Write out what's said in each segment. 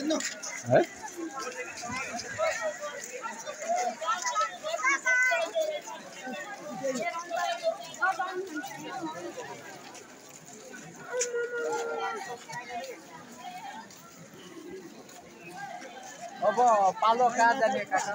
है अब पालो कहाँ जाने काका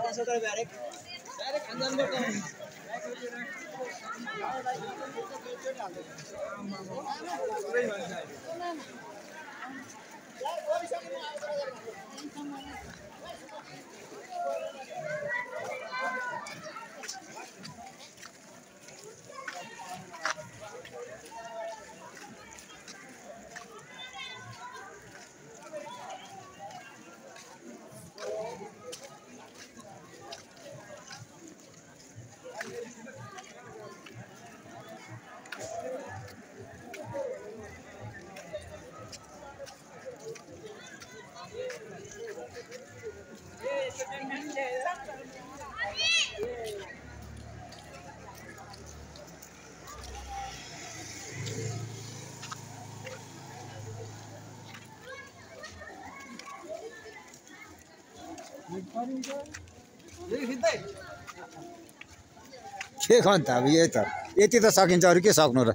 के गर्नु त अब यही त यति त सकिन्छ अरू के सक्नु र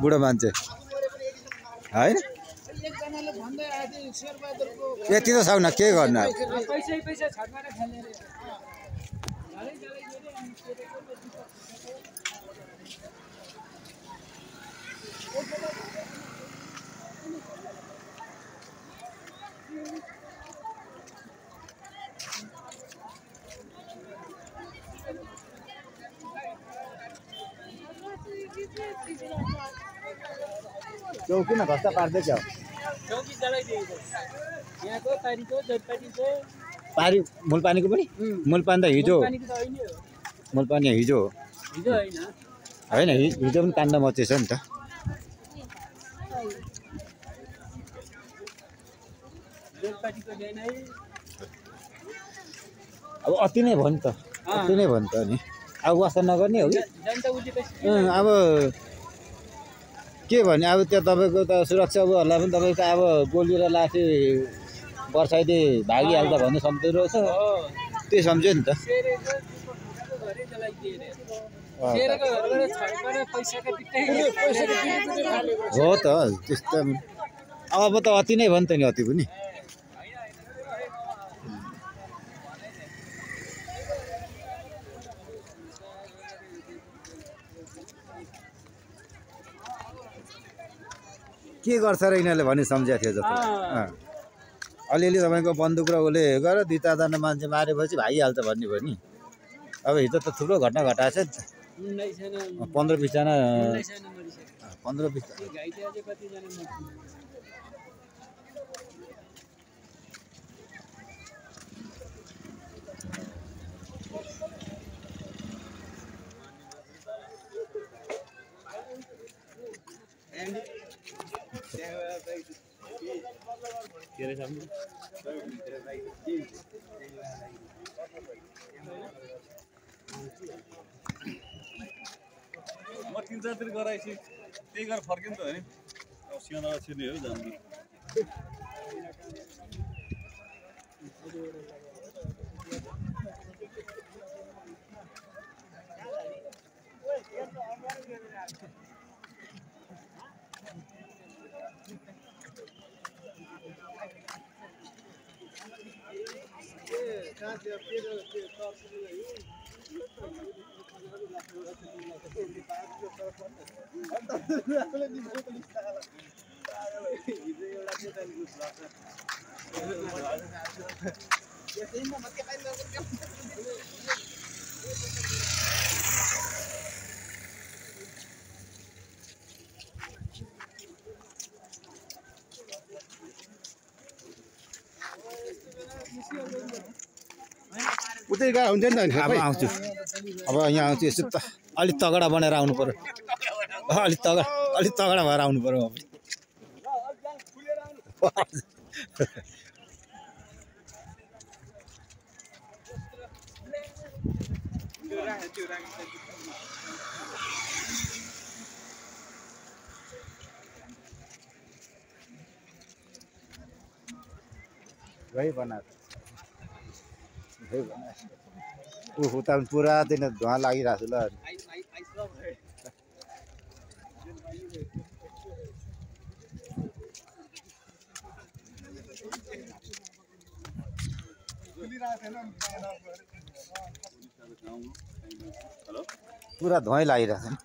बुढो मान्छे होइन यति त सक्नु के गर्नु अब चौकी किन घस्ता पार्दैछ चौकी जलाइदिएको यहाँको पारीको जोतपाटीको पारी मूलपानीको पनि मूलपानी त हिजो मूलपानी हिजो हिजो होइन हिजो पनि काण्ड मचेछ नि त जोतपाटीको ल्याइन है अब अति नै भयो नि त अति नै भयो नि त नि अब वास्ता नगर्ने हो कि अब के भने अब त्यो तपाईँको त सुरक्षाहरूलाई पनि तपाईँको अब गोली र लाठी बर्साइदे भागिहाल्छ भन्ने सम्झिरहेको छ त्यही सम्झ्यो नि त हो त त्यस्तो अब त अति नै भयो नि त नि अति पनि के गर्छ र यिनीहरूले भन्ने सम्झाएको थियो जस्तो अलिअलि तपाईँको बन्दुक र उसले गरेर 2-4जना मान्छे मारेपछि भागिहाल्छ भन्ने भयो नि अब हिजो त थुप्रो घटना घटाएको छ नि त 15-20 जना 15-20 म 3-4 दिन गराएपछि त्यही गरेर फर्किनु त होइन सिंहदरबार छिर्ने हो जानु उतै गएर हुन्छ नि त अब आउँछु अब यहाँ आउँछु यसो त अलिक तगडा बनाएर आउनु पर्यो अलिक तगडा भएर आउनु पर्यो वही बनाएको वही बनाएको ऊ उता पुरा दिन धुवा लागिरहेको छ ल हेलो पुरा धुवै लागिरहेको छ नि